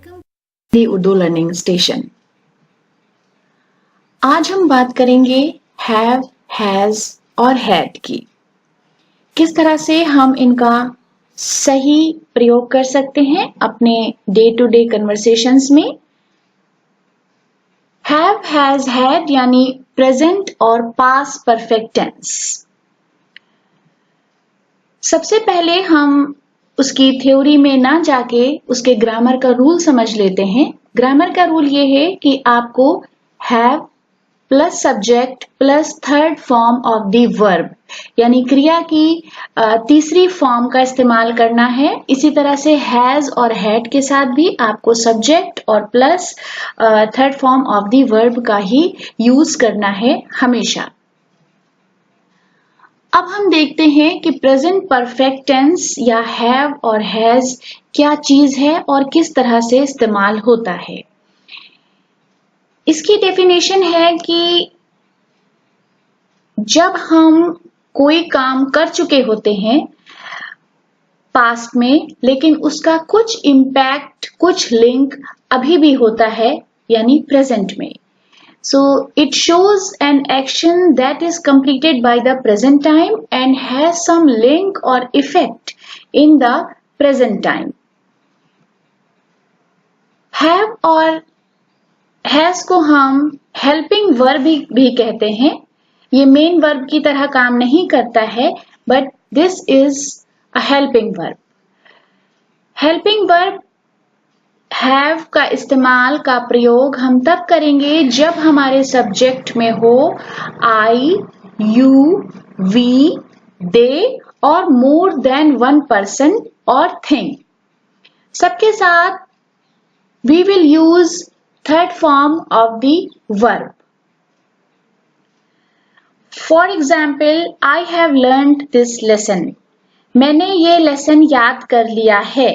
Welcome दी Urdu learning station. आज हम बात करेंगे हैव, हैज और हैड की। किस तरह से हम इनका सही प्रयोग कर सकते हैं अपने डे टू डे कन्वर्सेशंस में। हैव, हैज, हैड यानी प्रेजेंट और पास्ट परफेक्ट टेंस। सबसे पहले हम उसकी थ्योरी में ना जाके उसके ग्रामर का रूल समझ लेते हैं। ग्रामर का रूल ये है कि आपको have plus subject plus third form of the verb यानी क्रिया की तीसरी फॉर्म का इस्तेमाल करना है। इसी तरह से हैज और हैड के साथ भी आपको सब्जेक्ट और plus third form of the verb का ही यूज करना है हमेशा। अब हम देखते हैं कि प्रेजेंट परफेक्ट टेंस या हैव और हैज क्या चीज है और किस तरह से इस्तेमाल होता है। इसकी डेफिनेशन है कि जब हम कोई काम कर चुके होते हैं पास्ट में, लेकिन उसका कुछ इम्पैक्ट, कुछ लिंक अभी भी होता है यानी प्रेजेंट में। So it shows an action that is completed by the present time and has some link or effect in the present time. Have और has को हम helping verb भी कहते हैं। ये main verb की तरह काम नहीं करता है, but this is a helping verb. Helping verb have का इस्तेमाल का प्रयोग हम तब करेंगे जब हमारे सब्जेक्ट में हो आई, यू, वी, दे और मोर देन वन पर्सन और थिंग। सबके साथ we will use third form of the verb. For example, I have learned this lesson. मैंने ये लेसन याद कर लिया है।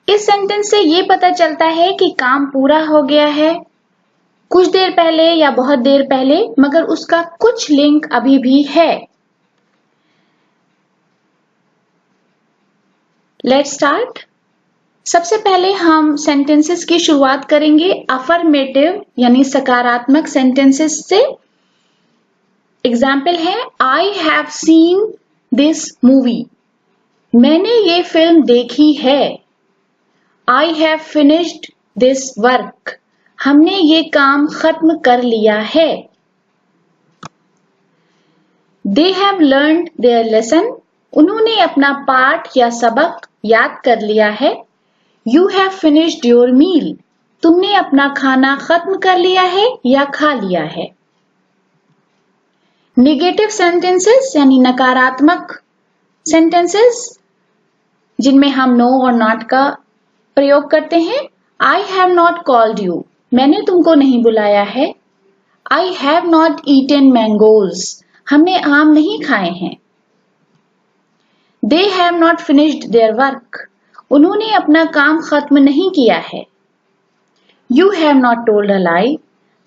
इस सेंटेंस से ये पता चलता है कि काम पूरा हो गया है कुछ देर पहले या बहुत देर पहले, मगर उसका कुछ लिंक अभी भी है। Let's start. सबसे पहले हम सेंटेंसेस की शुरुआत करेंगे अफर्मेटिव यानी सकारात्मक सेंटेंसेस से। एग्जाम्पल है I have seen this movie. मैंने ये फिल्म देखी है। I have finished this work. हमने ये काम खत्म कर लिया है। They have learned their lesson. उन्होंने अपना पाठ या सबक याद कर लिया है। You have finished your meal. तुमने अपना खाना खत्म कर लिया है या खा लिया है। Negative sentences यानी नकारात्मक sentences जिनमें हम no और not का प्रयोग करते हैं। I have not called you. मैंने तुमको नहीं बुलाया है। I have not eaten mangoes. हमने आम नहीं खाए हैं। They have not finished their work. उन्होंने अपना काम खत्म नहीं किया है। You have not told a lie.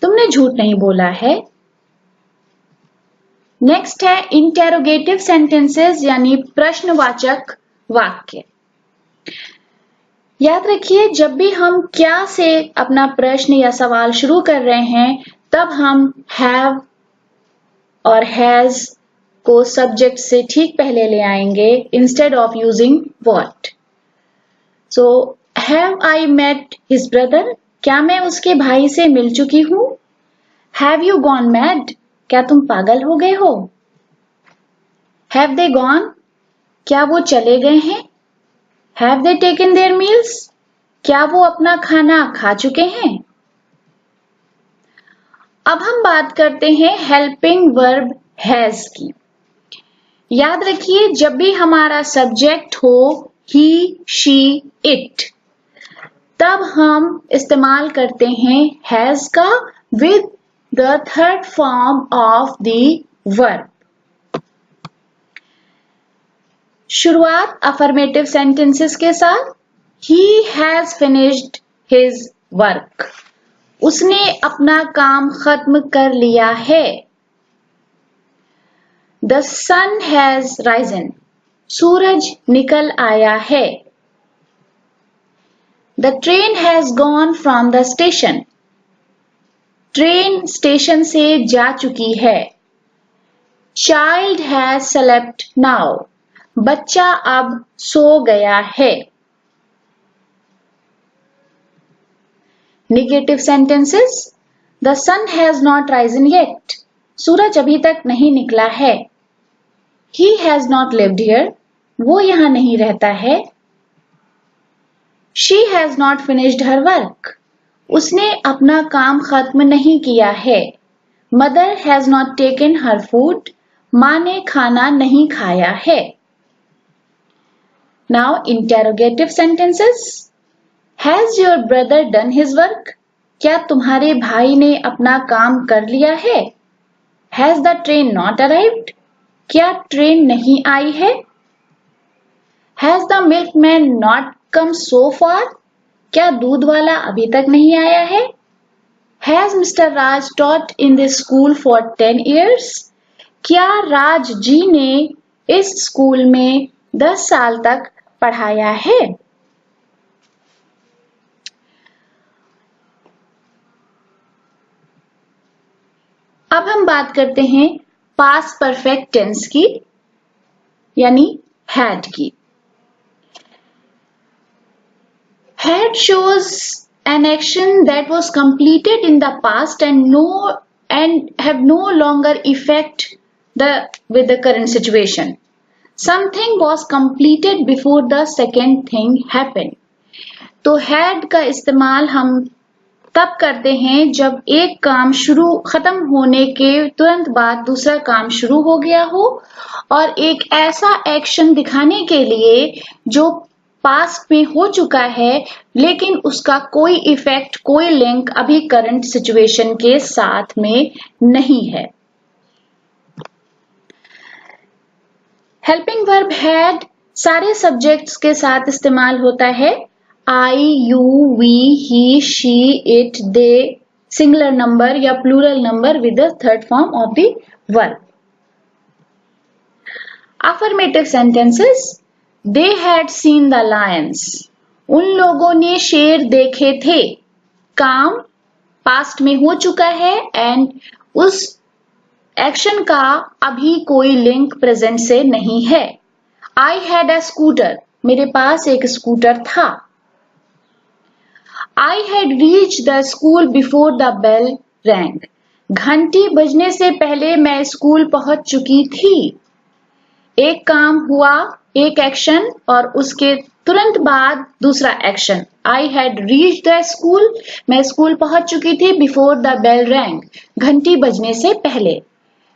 तुमने झूठ नहीं बोला है। नेक्स्ट है इंटेरोगेटिव सेंटेंसेस यानी प्रश्नवाचक वाक्य। याद रखिए, जब भी हम क्या से अपना प्रश्न या सवाल शुरू कर रहे हैं, तब हम हैव और हैज को सब्जेक्ट से ठीक पहले ले आएंगे instead of using what. So have I met his brother. क्या मैं उसके भाई से मिल चुकी हूं। Have you gone mad. क्या तुम पागल हो गए हो। Have they gone. क्या वो चले गए हैं। Have they taken their meals? क्या वो अपना खाना खा चुके हैं। अब हम बात करते हैं हेल्पिंग वर्ब हैज की। याद रखिए, जब भी हमारा सब्जेक्ट हो he, she, it, तब हम इस्तेमाल करते हैं हैज का with the third form of the verb। शुरुआत अफर्मेटिव सेंटेंसेस के साथ। He has finished his work. उसने अपना काम खत्म कर लिया है। The sun has risen. सूरज निकल आया है। The train has gone from the station. Train station से जा चुकी है. Child has slept now. बच्चा अब सो गया है. Negative sentences. The sun has not risen yet. सूरज अभी तक नहीं निकला है. He has not lived here. वो यहाँ नहीं रहता है. She has not finished her work. उसने अपना काम खत्म नहीं किया है. Mother has not taken her food. माँ ने खाना नहीं खाया है. Now interrogative sentences. Has your brother done his work? क्या तुम्हारे भाई ने अपना काम कर लिया है? Has the train not arrived? क्या ट्रेन नहीं आई है? Has the milkman not come so far? क्या दूध वाला अभी तक नहीं आया है? Has Mr. Raj taught in this school for 10 years? क्या राज जी ने इस स्कूल में 10 साल तक पढ़ाया है? अब हम बात करते हैं पास्ट परफेक्ट टेंस की, यानी had की. Had shows an action that was completed in the past and have no longer effect with the current situation. Something was completed before the second thing happened. तो had का इस्तेमाल हम तब करते हैं जब एक काम खत्म होने के तुरंत बाद दूसरा काम शुरू हो गया हो, और एक ऐसा एक्शन दिखाने के लिए जो पास्ट में हो चुका है लेकिन उसका कोई इफेक्ट, कोई लिंक अभी करंट सिचुएशन के साथ में नहीं है. हेल्पिंग वर्ब हैड सारे सब्जेक्ट्स के साथ इस्तेमाल होता है. I, you, we, he, she, it, they, singular number या plural number with the third form of the verb. Affirmative sentences. They had seen the lions. उन लोगों ने शेर देखे थे. काम पास्ट में हो चुका है एंड उस एक्शन का अभी कोई लिंक प्रेजेंट से नहीं है. I had a scooter. मेरे पास एक स्कूटर था. I had reached the school before the bell rang. घंटी बजने से पहले मैं स्कूल पहुंच चुकी थी. एक काम हुआ, एक एक्शन, और उसके तुरंत बाद दूसरा action. I had reached the school. मैं स्कूल पहुंच चुकी थी before the bell rang. घंटी बजने से पहले.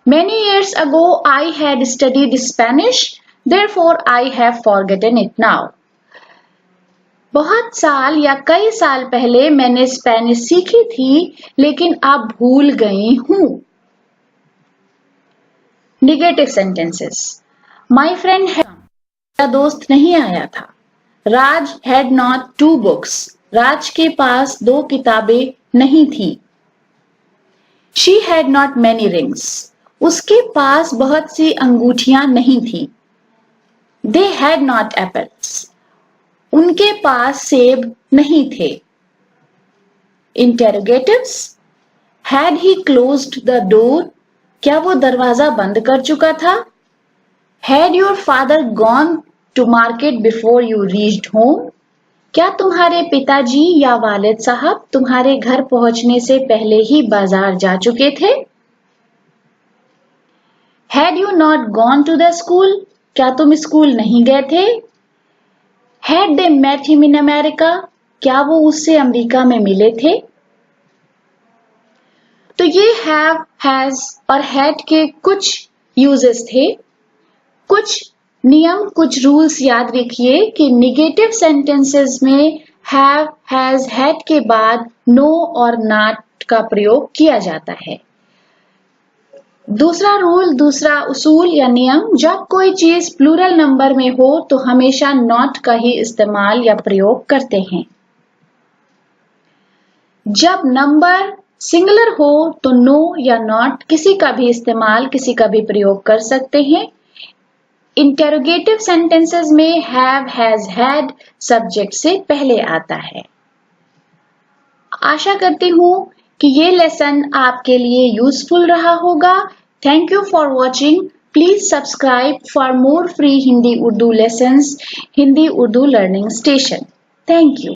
Many years ago I had studied Spanish. Therefore I have forgotten it now. बहुत साल या कई साल पहले मैंने स्पेनिश सीखी थी लेकिन अब भूल गई हूं. Negative sentences. माई फ्रेंड है, मेरा दोस्त नहीं आया था. Raj had not 2 books. Raj के पास 2 किताबें नहीं थी. She had not many rings. उसके पास बहुत सी अंगूठियां नहीं थी. They had not apples. उनके पास सेब नहीं थे. Interrogatives. Had he closed the door. क्या वो दरवाजा बंद कर चुका था? Had your father gone to market before you reached home. क्या तुम्हारे पिताजी या वालिद साहब तुम्हारे घर पहुंचने से पहले ही बाजार जा चुके थे? Had you not gone to the school. क्या तुम स्कूल नहीं गए थे? Had they met him in America? क्या वो उससे अमेरिका में मिले थे? तो ये have, has और had के कुछ यूजेस थे. कुछ नियम, कुछ रूल्स याद रखिए कि नेगेटिव सेंटेंसेस में have, has, had के बाद no और not का प्रयोग किया जाता है. दूसरा रूल, दूसरा उसूल या नियम, जब कोई चीज प्लूरल नंबर में हो तो हमेशा नॉट का ही इस्तेमाल या प्रयोग करते हैं. जब नंबर सिंगुलर हो तो नो या नॉट किसी का भी इस्तेमाल, किसी का भी प्रयोग कर सकते हैं. इंटेरोगेटिव सेंटेंसेस में हैव, हैज, हैड सब्जेक्ट से पहले आता है. आशा करती हूँ कि ये लेसन आपके लिए यूजफुल रहा होगा। Thank you for watching. Please subscribe for more free Hindi Urdu lessons, Hindi Urdu learning station. Thank you.